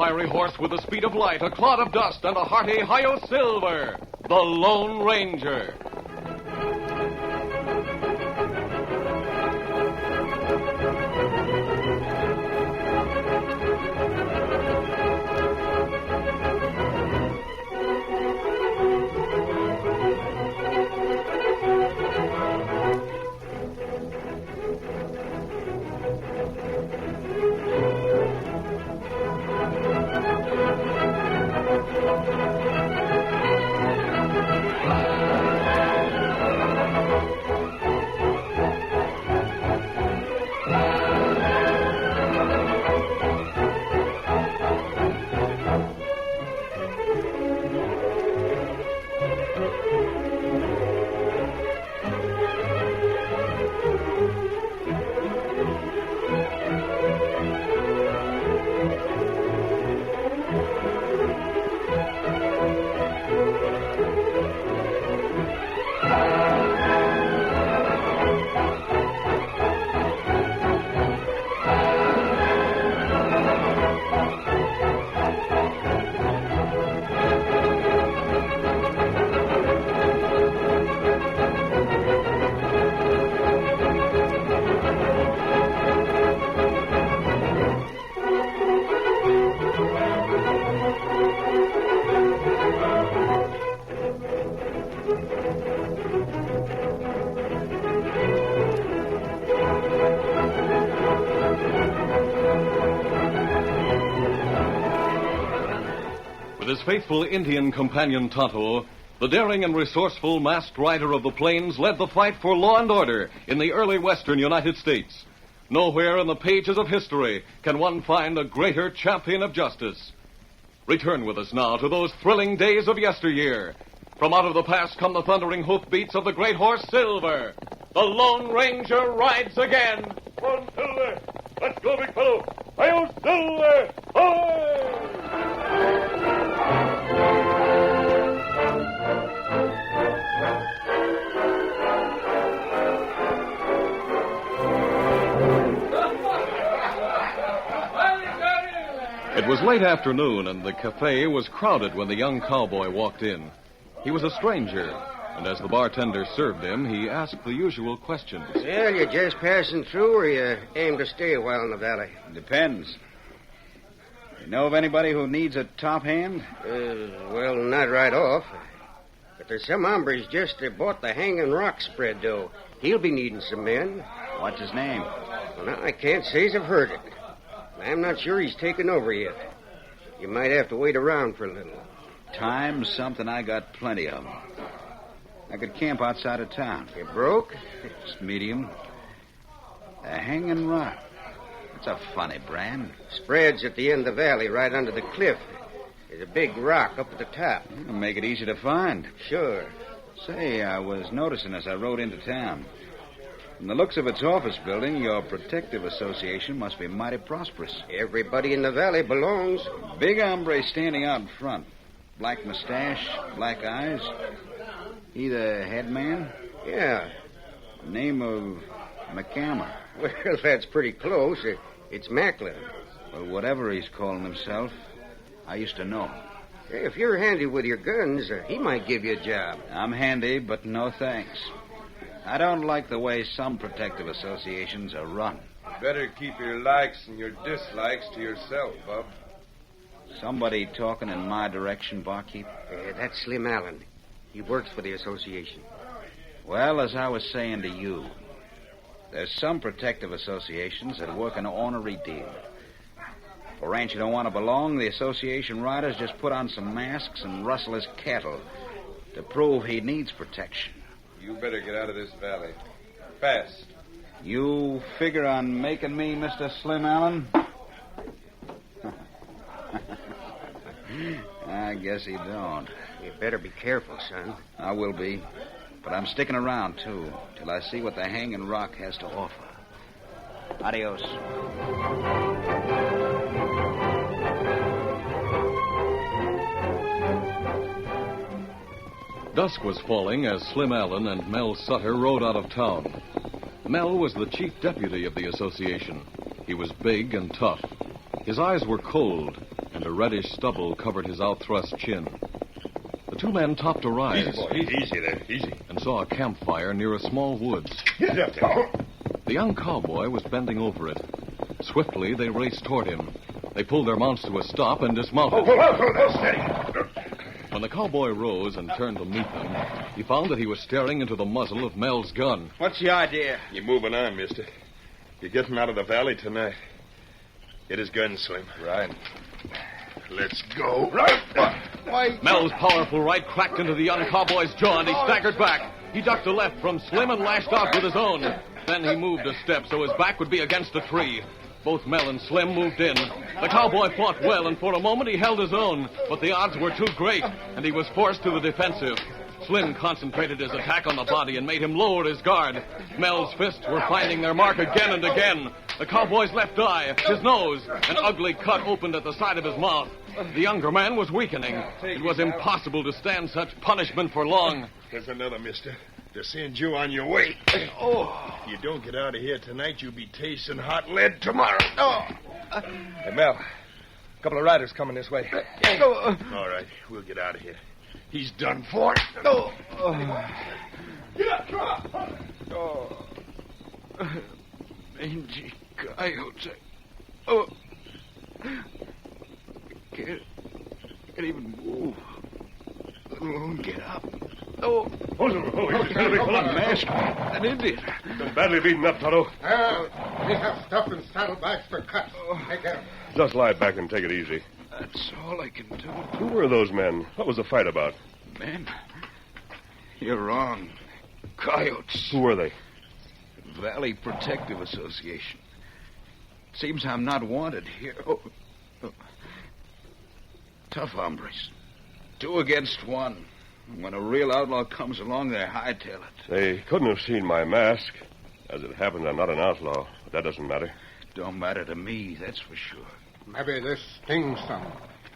fiery horse with the speed of light, a clod of dust, and a hearty Hi-Yo Silver, the Lone Ranger. With his faithful Indian companion Tonto, the daring and resourceful masked rider of the plains led the fight for law and order in the early western United States. Nowhere in the pages of history can one find a greater champion of justice. Return with us now to those thrilling days of yesteryear. From out of the past come the thundering hoofbeats of the great horse Silver. The Lone Ranger rides again. Come on, Silver. Let's go, big fellow. Hi-Yo, Silver! Hi! It was late afternoon, and the cafe was crowded when the young cowboy walked in. He was a stranger, and as the bartender served him, he asked the usual questions. Well, you just passing through, or you aim to stay a while in the valley? Depends. You know of anybody who needs a top hand? Well, not right off. But there's some hombres just bought the Hanging Rock spread, though. He'll be needing some men. What's his name? Well, now, I can't say as I've heard it. I'm not sure he's taken over yet. You might have to wait around for a little. Time's something I got plenty of. I could camp outside of town. You broke? Just medium. A Hanging Rock. It's a funny brand. Spreads at the end of the valley, right under the cliff. There's a big rock up at the top. It'll make it easy to find. Sure. Say, I was noticing as I rode into town. From the looks of its office building, your protective association must be mighty prosperous. Everybody in the valley belongs. Big hombre standing out in front. Black mustache, black eyes. He the head man? Yeah. Name of McCammer. Well, that's pretty close. It's Macklin. Well, whatever he's calling himself, I used to know him. Hey, if you're handy with your guns, he might give you a job. I'm handy, but no thanks. I don't like the way some protective associations are run. Better keep your likes and your dislikes to yourself, Bub. Somebody talking in my direction, barkeep? That's Slim Allen. He works for the association. Well, as I was saying to you, there's some protective associations that work an ornery deal. If a rancher don't want to belong, the association riders just put on some masks and rustle his cattle to prove he needs protection. You better get out of this valley. Fast. You figure on making me Mr. Slim Allen? I guess he don't. You better be careful, son. I will be. But I'm sticking around, too, till I see what the Hanging Rock has to offer. Adios. Dusk was falling as Slim Allen and Mel Sutter rode out of town. Mel was the chief deputy of the association. He was big and tough. His eyes were cold, and a reddish stubble covered his outthrust chin. The two men topped a rise. Easy, boy. Easy there. Easy. And saw a campfire near a small woods. Get up there. The young cowboy was bending over it. Swiftly, they raced toward him. They pulled their mounts to a stop and dismounted. Steady. When the cowboy rose and turned to meet them, he found that he was staring into the muzzle of Mel's gun. What's the idea? You're moving on, mister. You're getting out of the valley tonight. Get his gun, Slim. Right. Let's go. Right. Why... Mel's powerful right cracked into the young cowboy's jaw, and he staggered back. He ducked a left from Slim and lashed out with his own. Then he moved a step so his back would be against a tree. Both Mel and Slim moved in. The cowboy fought well, and for a moment he held his own. But the odds were too great, and he was forced to the defensive. Slim concentrated his attack on the body and made him lower his guard. Mel's fists were finding their mark again and again. The cowboy's left eye, his nose, an ugly cut opened at the side of his mouth. The younger man was weakening. It was impossible to stand such punishment for long. There's another, mister. To send you on your way. Oh. If you don't get out of here tonight, you'll be tasting hot lead tomorrow. Hey, Mel. A couple of riders coming this way. All right, we'll get out of here. He's done for. Get up, drop. Oh. Mangy coyotes. Oh. Can't even move. Let alone get up. Oh. He's a kind of big fella. Mask. An Indian. Been badly beaten up, Toto. We have stuff in saddlebags for cuts. Take care. Just lie back and take it easy. That's all I can do. Who were those men? What was the fight about? Men, you're wrong. Coyotes. Who were they? Valley Protective Association. Seems I'm not wanted here. Oh. Tough hombres. 2 against 1. When a real outlaw comes along, they hightail it. They couldn't have seen my mask. As it happens, I'm not an outlaw, but that doesn't matter. Don't matter to me, that's for sure. Maybe this stings some.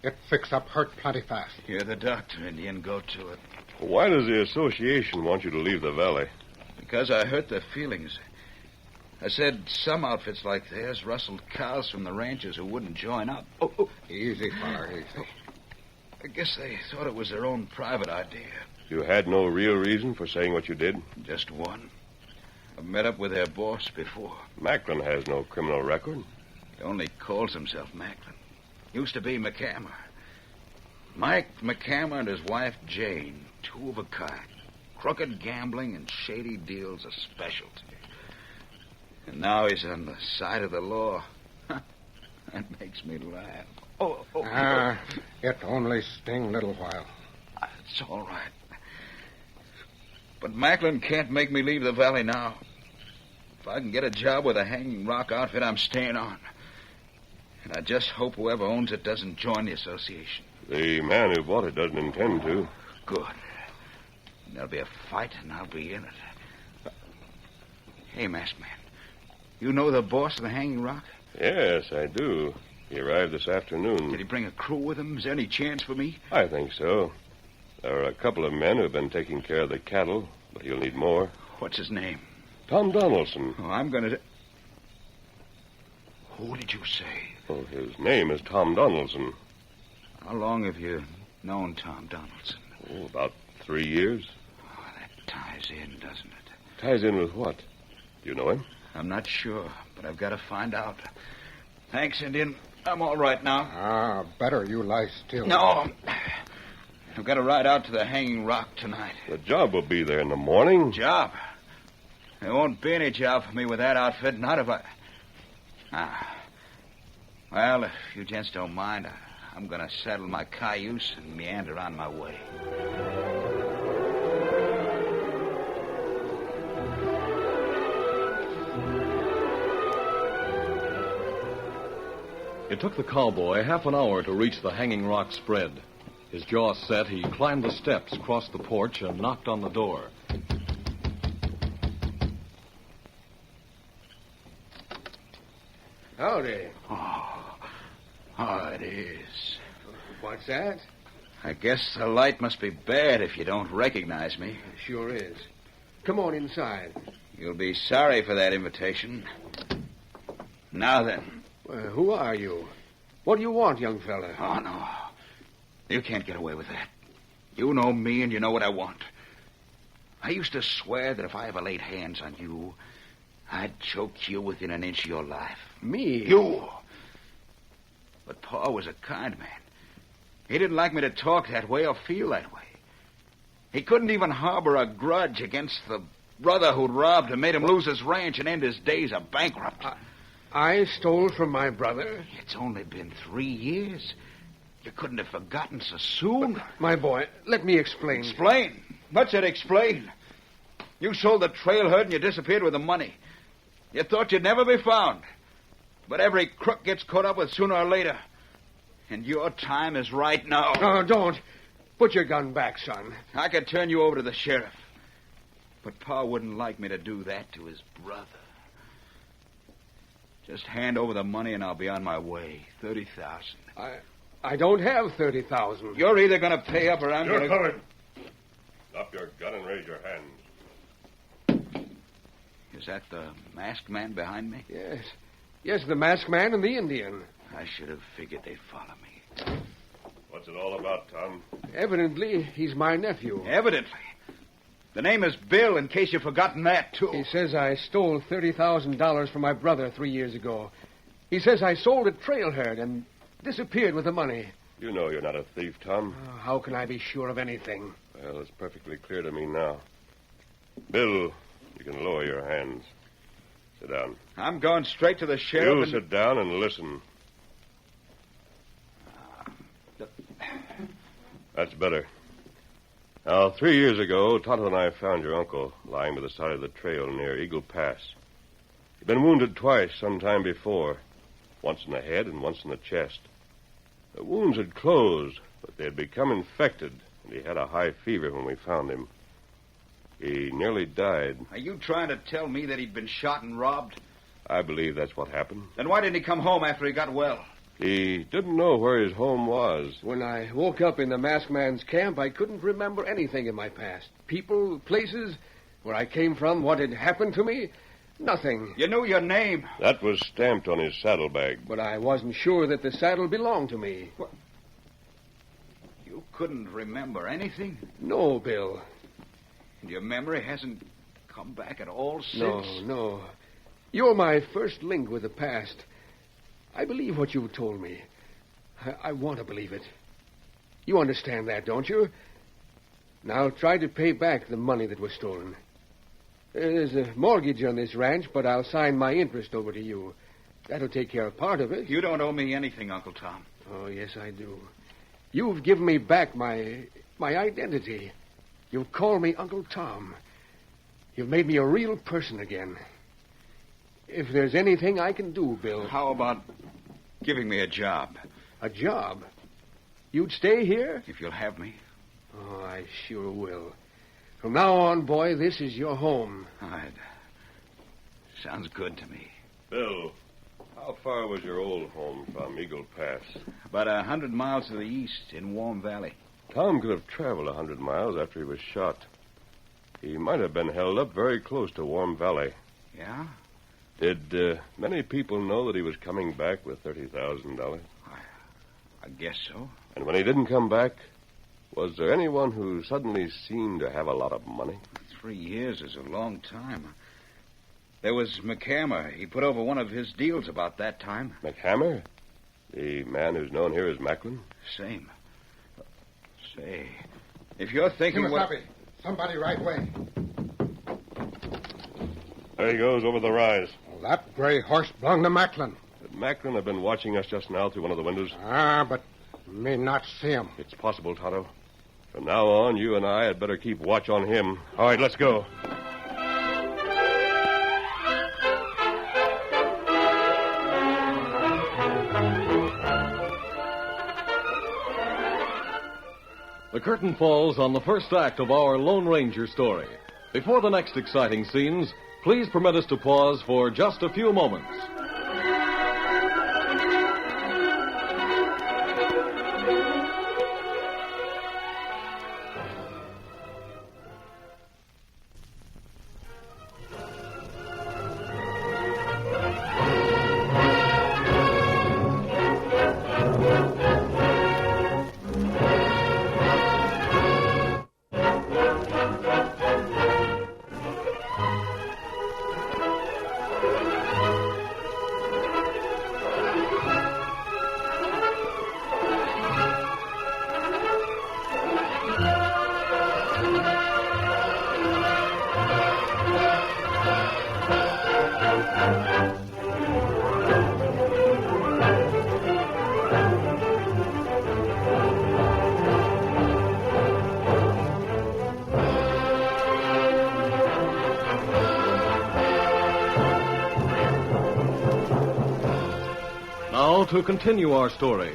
It fix up hurt plenty fast. You're the doctor, Indian. Go to it. Why does the association want you to leave the valley? Because I hurt their feelings. I said some outfits like theirs rustled cows from the ranchers who wouldn't join up. Oh. Easy, fella, easy. I guess they thought it was their own private idea. You had no real reason for saying what you did? Just one. I've met up with their boss before. Macklin has no criminal record. He only calls himself Macklin. Used to be McCammer. Mike McCammer and his wife Jane, 2 of a kind. Crooked gambling and shady deals a specialty. And now he's on the side of the law. That makes me laugh. It only sting little while. It's all right. But Macklin can't make me leave the valley now. If I can get a job with a Hanging Rock outfit, I'm staying on. And I just hope whoever owns it doesn't join the association. The man who bought it doesn't intend to. Good. There'll be a fight, and I'll be in it. Hey, Masked Man, you know the boss of the Hanging Rock? Yes, I do. He arrived this afternoon. Did he bring a crew with him? Is there any chance for me? I think so. There are a couple of men who've been taking care of the cattle, but he'll need more. What's his name? Tom Donaldson. Oh, I'm going to... Who did you say? Oh, his name is Tom Donaldson. How long have you known Tom Donaldson? Oh, about 3 years. Oh, that ties in, doesn't it? Ties in with what? Do you know him? I'm not sure, but I've got to find out. Thanks, Indian. I'm all right now. Better you lie still. No. I've got to ride out to the Hanging Rock tonight. The job will be there in the morning. Job? There won't be any job for me with that outfit, not if I... Well, if you gents don't mind, I'm going to saddle my cayuse and meander on my way. It took the cowboy half an hour to reach the Hanging Rock spread. His jaw set, he climbed the steps, crossed the porch, and knocked on the door. Howdy. Oh, it is. What's that? I guess the light must be bad if you don't recognize me. Sure is. Come on inside. You'll be sorry for that invitation. Now then. Who are you? What do you want, young fella? Oh, no. You can't get away with that. You know me, and you know what I want. I used to swear that if I ever laid hands on you, I'd choke you within an inch of your life. Me? You. But Pa was a kind man. He didn't like me to talk that way or feel that way. He couldn't even harbor a grudge against the brother who'd robbed and made him lose his ranch and end his days a bankrupt. I stole from my brother? It's only been 3 years. You couldn't have forgotten so soon. My boy, let me explain. Explain? What's it explain? You sold the trail herd and you disappeared with the money. You thought you'd never be found. But every crook gets caught up with sooner or later. And your time is right now. Oh, don't. Put your gun back, son. I could turn you over to the sheriff. But Pa wouldn't like me to do that to his brother. Just hand over the money and I'll be on my way. $30,000. I don't have $30,000. You're either going to pay up or I'm going to... You're covered. Drop your gun and raise your hands. Is that the masked man behind me? Yes. Yes, the masked man and the Indian. I should have figured they'd follow me. What's it all about, Tom? Evidently, he's my nephew. Evidently. The name is Bill, in case you've forgotten that, too. He says I stole $30,000 from my brother 3 years ago. He says I sold a trail herd and disappeared with the money. You know you're not a thief, Tom. How can I be sure of anything? Well, it's perfectly clear to me now. Bill, you can lower your hands. Sit down. I'm going straight to the sheriff. You sit down and listen. That's better. Now, 3 years ago, Tonto and I found your uncle lying by the side of the trail near Eagle Pass. He'd been wounded twice some time before, once in the head and once in the chest. The wounds had closed, but they had become infected, and he had a high fever when we found him. He nearly died. Are you trying to tell me that he'd been shot and robbed? I believe that's what happened. Then why didn't he come home after he got well? He didn't know where his home was. When I woke up in the masked man's camp, I couldn't remember anything in my past. People, places, where I came from, what had happened to me. Nothing. You knew your name. That was stamped on his saddlebag. But I wasn't sure that the saddle belonged to me. What? You couldn't remember anything? No, Bill. And your memory hasn't come back at all since? No. You're my first link with the past. I believe what you told me. I want to believe it. You understand that, don't you? Now try to pay back the money that was stolen. There's a mortgage on this ranch, but I'll sign my interest over to you. That'll take care of part of it. You don't owe me anything, Uncle Tom. Oh, yes, I do. You've given me back my identity. You've called me Uncle Tom. You've made me a real person again. If there's anything I can do, Bill... How about giving me a job? A job? You'd stay here? If you'll have me. Oh, I sure will. From now on, boy, this is your home. Sounds good to me. Bill, how far was your old home from Eagle Pass? About 100 miles to the east in Warm Valley. Tom could have traveled 100 miles after he was shot. He might have been held up very close to Warm Valley. Yeah? Did many people know that he was coming back with $30,000? I guess so. And when he didn't come back, was there anyone who suddenly seemed to have a lot of money? 3 years is a long time. There was McHammer. He put over one of his deals about that time. McHammer? The man who's known here as Macklin? Same. Say, if you're thinking... Kimasabi, somebody right way. There he goes over the rise. Well, that gray horse belonged to Macklin. Could Macklin have been watching us just now through one of the windows? But may not see him. It's possible, Tonto. From now on, you and I had better keep watch on him. All right, let's go. The curtain falls on the first act of our Lone Ranger story. Before the next exciting scenes, please permit us to pause for just a few moments. Now, to continue our story.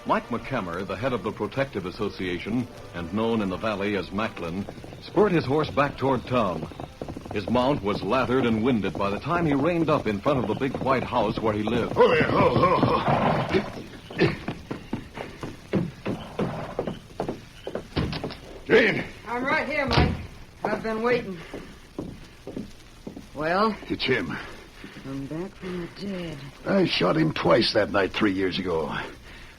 Mike McCammer, the head of the Protective Association, and known in the valley as Macklin, spurred his horse back toward town. His mount was lathered and winded by the time he reined up in front of the big white house where he lived. Oh, yeah. Oh. Jane. I'm right here, Mike. I've been waiting. Well? It's him. I'm back from the dead. I shot him twice that night 3 years ago.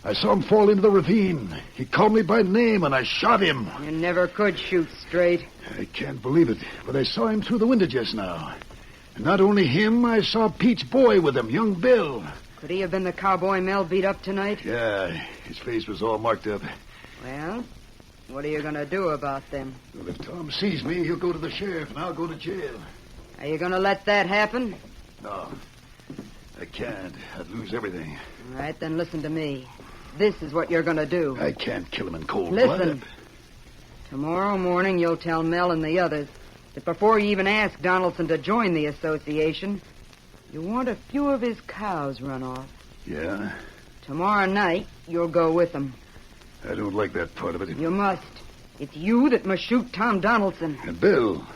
I saw him fall into the ravine. He called me by name, and I shot him. You never could shoot straight. I can't believe it, but I saw him through the window just now. And not only him, I saw Pete's boy with him, young Bill. Could he have been the cowboy Mel beat up tonight? Yeah, his face was all marked up. Well, what are you going to do about them? Well, if Tom sees me, he'll go to the sheriff, and I'll go to jail. Are you going to let that happen? No, I can't. I'd lose everything. All right, then listen to me. This is what you're going to do. I can't kill him in cold blood. Listen. Tomorrow morning, you'll tell Mel and the others that before you even ask Donaldson to join the association, you want a few of his cows run off. Yeah? Tomorrow night, you'll go with them. I don't like that part of it. You must. It's you that must shoot Tom Donaldson. And Bill.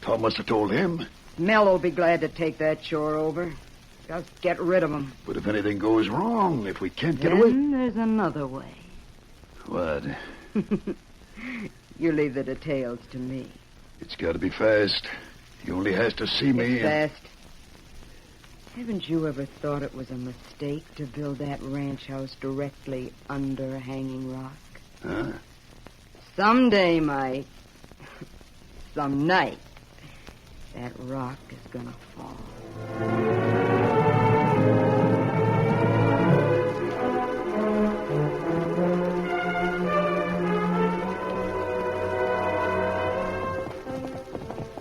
Tom must have told him. Mel will be glad to take that chore over. Just get rid of him. But if anything goes wrong, if we can't get Then away... there's another way. What? You leave the details to me. It's got to be fast. He only has to see me. It's fast. Haven't you ever thought it was a mistake to build that ranch house directly under a hanging rock? Huh? Someday, Mike, some night, that rock is gonna fall.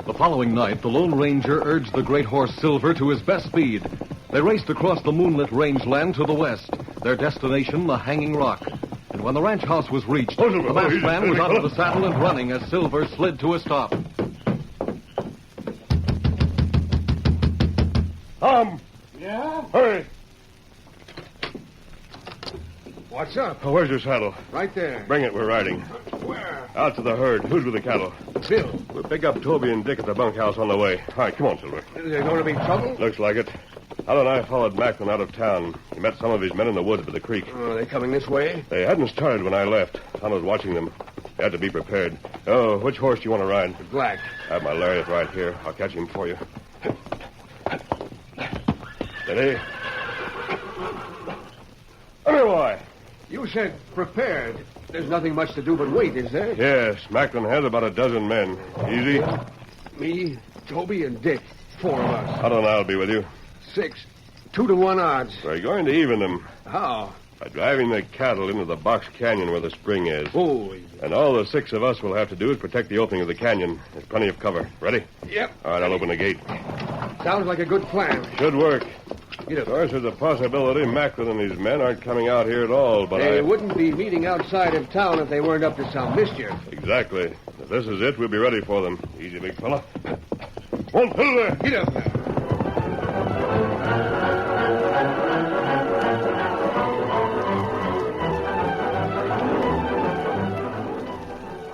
The following night, the Lone Ranger urged the great horse Silver to his best speed. They raced across the moonlit rangeland to the west, their destination the Hanging Rock. And when the ranch house was reached, the masked man was out of the saddle and running as Silver slid to a stop. Tom! Yeah? Hurry! What's up? Oh, where's your saddle? Right there. Bring it, we're riding. Where? Out to the herd. Who's with the cattle? Bill. We'll pick up Toby and Dick at the bunkhouse on the way. All right, come on, Silver. Is there going to be trouble? Looks like it. Hal and I followed Macklin out of town. He met some of his men in the woods by the creek. Are they coming this way? They hadn't started when I left. Tom was watching them. They had to be prepared. Oh, which horse do you want to ride? The black. I have my lariat right here. I'll catch him for you. Steady. Come here, boy. You said prepared. There's nothing much to do but wait, is there? Yes, Macklin has about a dozen men. Easy. Me, Toby, and Dick. 4 of us. Hal and I'll be with you. 6. 2-to-1 odds. We're going to even them How? by driving the cattle into the box canyon where the spring is. Holy. And all the 6 of us will have to do is protect the opening of the canyon. There's plenty of cover. Ready? Yep. All right, I'll open the gate. Sounds like a good plan. Should work. Get Of course, there's a possibility Macklin and his men aren't coming out here at all, but They wouldn't be meeting outside of town if they weren't up to some mischief. Exactly. If this is it, we'll be ready for them. Easy, big fella. One, two, there. Get up there.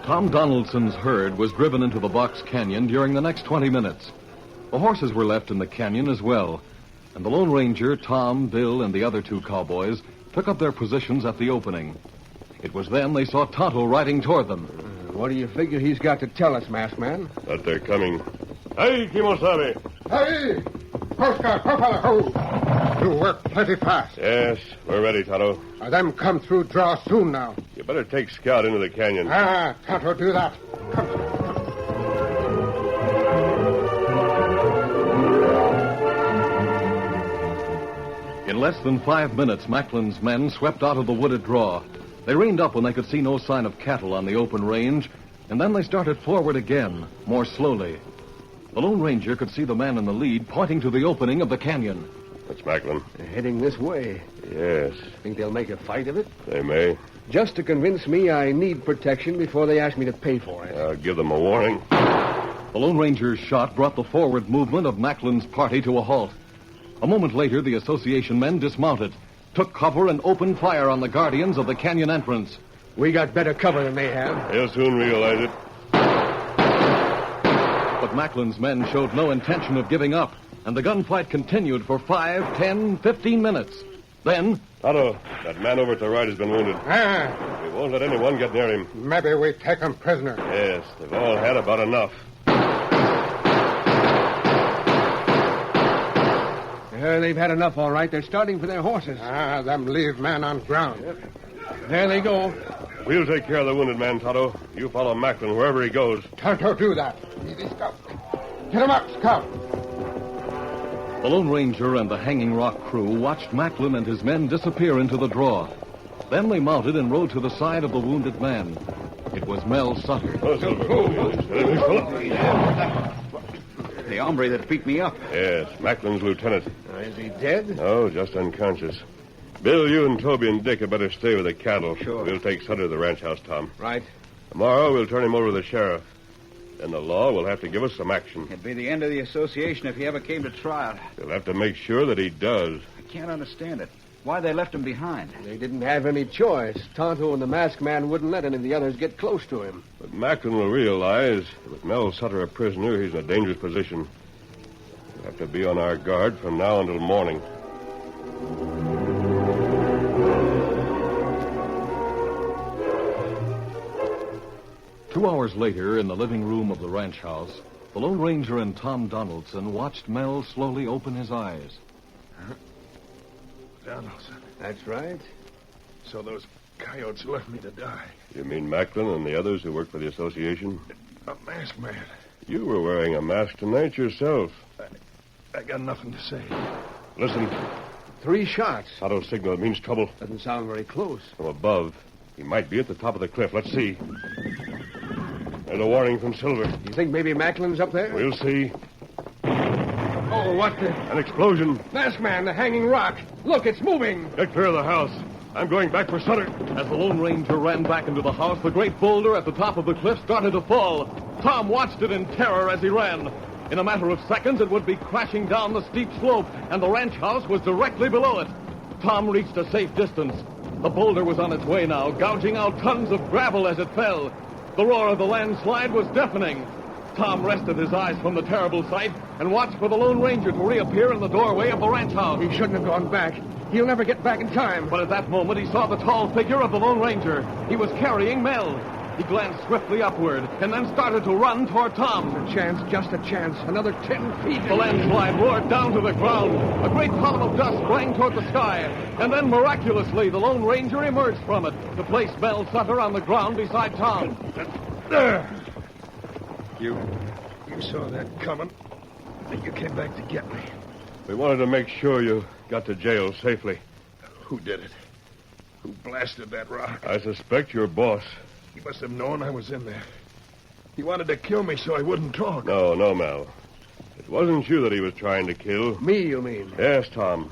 Tom Donaldson's herd was driven into the box canyon during the next 20 minutes. The horses were left in the canyon as well, and the Lone Ranger, Tom, Bill, and the other 2 cowboys took up their positions at the opening. It was then they saw Tonto riding toward them. What do you figure he's got to tell us, masked man? That they're coming. Hey, Kimosabe. Hey! Oscar, fella, ho! You work plenty fast. Yes, we're ready, Tonto. Them come through draw soon now. You better take Scout into the canyon. Tonto, do that. Come. In less than 5 minutes, Macklin's men swept out of the wooded draw. They reined up when they could see no sign of cattle on the open range, and then they started forward again, more slowly. The Lone Ranger could see the man in the lead pointing to the opening of the canyon. That's Macklin. They're heading this way. Yes, Think they'll make a fight of it? they may. Just to convince me I need protection before they ask me to pay for it. I'll give them a warning. The Lone Ranger's shot brought the forward movement of Macklin's party to a halt. A moment later, the association men dismounted, took cover, and opened fire on the guardians of the canyon entrance. We got better cover than they have. They'll soon realize it. But Macklin's men showed no intention of giving up, and the gunfight continued for 5, 10, 15 minutes. Then... Tonto, that man over at the right has been wounded. Ah, We won't let anyone get near him. maybe we take him prisoner. Yes, they've all had about enough. They've had enough, all right. They're starting for their horses. Ah, them leave man on ground. There they go. We'll take care of the wounded man, Tonto. You follow Macklin wherever he goes. Tonto, do that. Easy, Scout. Get him up, Scout. The Lone Ranger and the Hanging Rock crew watched Macklin and his men disappear into the draw. Then they mounted and rode to the side of the wounded man. It was Mel Sutter. Oh, The hombre that beat me up. Yes, Macklin's lieutenant. Is he dead? No, just unconscious. Bill, you and Toby and Dick had better stay with the cattle. Sure. We'll take Sutter to the ranch house, Tom. Right. Tomorrow we'll turn him over to the sheriff. Then the law will have to give us some action. It'd be the end of the association if he ever came to trial. We'll have to make sure that he does. I can't understand it. Why they left him behind. They didn't have any choice. Tonto and the masked man wouldn't let any of the others get close to him. But Macklin will realize that with Mel Sutter a prisoner, he's in a dangerous position. We'll have to be on our guard from now until morning. Two hours later, in the living room of the ranch house, the Lone Ranger and Tom Donaldson watched Mel slowly open his eyes. Donaldson. That's right. So those coyotes left me to die. You mean Macklin and the others who work for the association? A masked man. You were wearing a mask tonight yourself. I got nothing to say. Listen, 3 shots. Tonto's signal. It means trouble. Doesn't sound very close. From above. He might be at the top of the cliff. Let's see. There's a warning from Silver. You think maybe Macklin's up there? We'll see. Oh, what the... An explosion. Masked man, the hanging rock. Look, it's moving. Get clear of the house. I'm going back for Sutter. As the Lone Ranger ran back into the house, the great boulder at the top of the cliff started to fall. Tom watched it in terror as he ran. In a matter of seconds, it would be crashing down the steep slope, and the ranch house was directly below it. Tom reached a safe distance. The boulder was on its way now, gouging out tons of gravel as it fell. The roar of the landslide was deafening. Tom rested his eyes from the terrible sight and watched for the Lone Ranger to reappear in the doorway of the ranch house. He shouldn't have gone back. He'll never get back in time. But at that moment, he saw the tall figure of the Lone Ranger. He was carrying Mel. He glanced swiftly upward and then started to run toward Tom. A chance, just a chance. Another 10 feet. The landslide roared down to the ground. A great column of dust sprang toward the sky. And then, miraculously, the Lone Ranger emerged from it to place Mel Sutter on the ground beside Tom. There. You saw that coming, and you came back to get me. We wanted to make sure you got to jail safely. Who did it? Who blasted that rock? I suspect your boss. He must have known I was in there. He wanted to kill me so I wouldn't talk. No, Mel. It wasn't you that he was trying to kill. Me, you mean? Yes, Tom.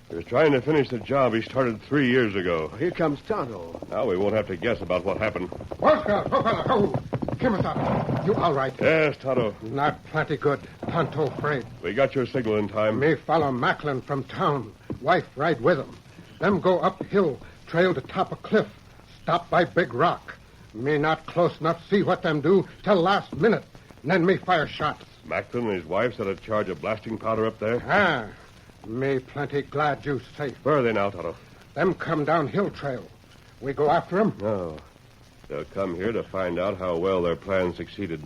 He was trying to finish the job he started 3 years ago. Here comes Tonto. Now we won't have to guess about what happened. Well, Scout, ho, fella, ho. Kimasato, you all right? Yes, Tonto. Not plenty good. Tonto afraid. We got your signal in time. Me follow Macklin from town. Wife ride with him. Them go uphill, trail to top a cliff. Stop by big rock. Me not close enough see what them do till last minute. Then me fire shots. Macklin and his wife set a charge of blasting powder up there. Ah, me plenty glad you safe. Where are they now, Tonto? Them come down hill trail. We go after 'em. No. They'll come here to find out how well their plan succeeded.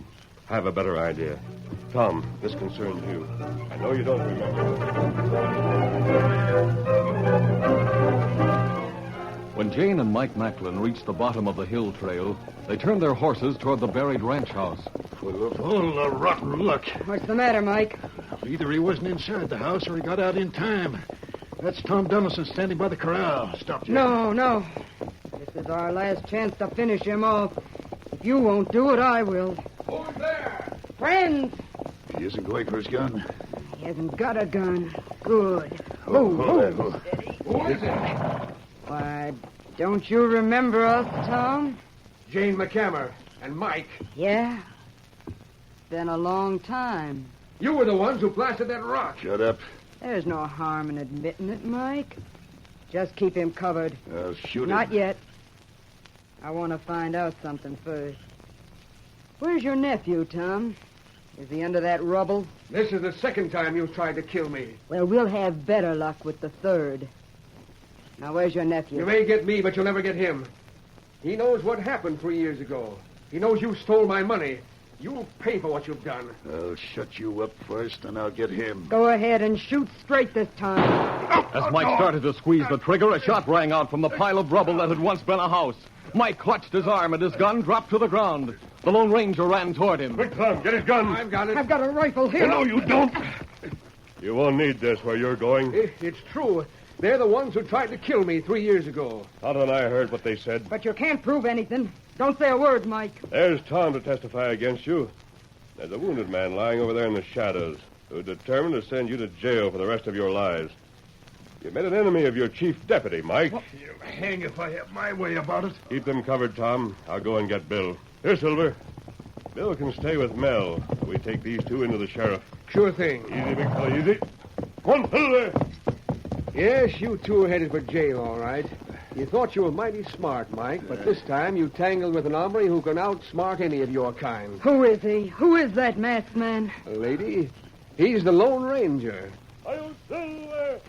Have a better idea. Tom, this concerns you. I know you don't remember. When Jane and Mike Macklin reached the bottom of the hill trail, they turned their horses toward the buried ranch house. Full of all the rotten luck. What's the matter, Mike? Either he wasn't inside the house or he got out in time. That's Tom Donaldson standing by the corral. Stop you. No. This is our last chance to finish him off. If you won't do it, I will. Who's there? Friends! He isn't going for his gun. He hasn't got a gun. Good. Oh, Move. Who is it? Why, don't you remember us, Tom? Jane McCammer and Mike. Yeah. Been a long time. You were the ones who blasted that rock. Shut up. There's no harm in admitting it, Mike. Just keep him covered. Shoot him. Not yet. I want to find out something first. Where's your nephew, Tom? Is he under that rubble? This is the second time you've tried to kill me. Well, we'll have better luck with the third. Now, where's your nephew? You may get me, but you'll never get him. He knows what happened 3 years ago. He knows you stole my money. You'll pay for what you've done. I'll shut you up first, and I'll get him. Go ahead and shoot straight this time. As Mike started to squeeze the trigger, a shot rang out from the pile of rubble that had once been a house. Mike clutched his arm, and his gun dropped to the ground. The Lone Ranger ran toward him. Quick, Tom, get his gun. I've got it. I've got a rifle here. No, you don't. You won't need this where you're going. It's true. They're the ones who tried to kill me 3 years ago. Tonto and I heard what they said. But you can't prove anything. Don't say a word, Mike. There's Tom to testify against you. There's a wounded man lying over there in the shadows who's determined to send you to jail for the rest of your lives. You made an enemy of your chief deputy, Mike. You hang if I have my way about it. Keep them covered, Tom. I'll go and get Bill. Here, Silver. Bill can stay with Mel while we take these two into the sheriff. Sure thing. Easy, big fella, easy. Come on, Silver. Yes, you two are headed for jail, all right. You thought you were mighty smart, Mike, but this time you tangled with an hombre who can outsmart any of your kind. Who is he? Who is that masked man? Lady, he's the Lone Ranger. I'll Silver.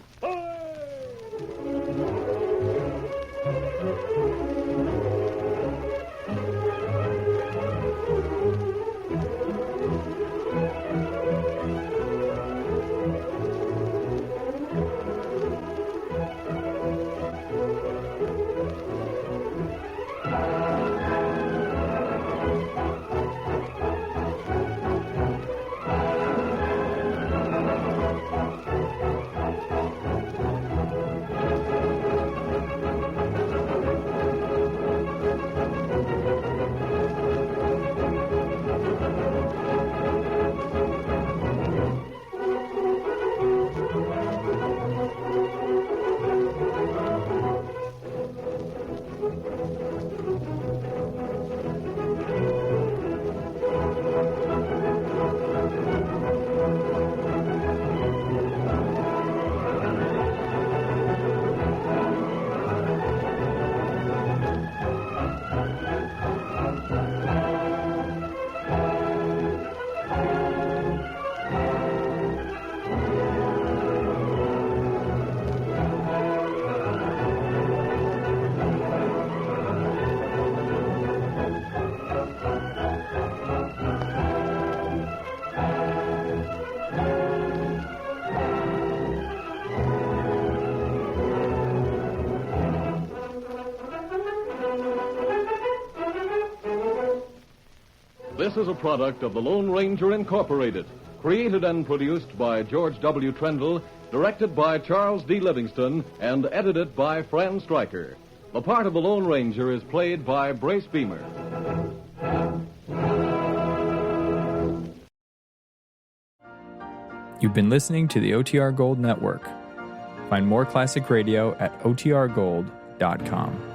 This is a product of the Lone Ranger Incorporated, created and produced by George W. Trendle, directed by Charles D. Livingston, and edited by Fran Stryker. The part of the Lone Ranger is played by Brace Beamer. You've been listening to the OTR Gold Network. Find more classic radio at otrgold.com.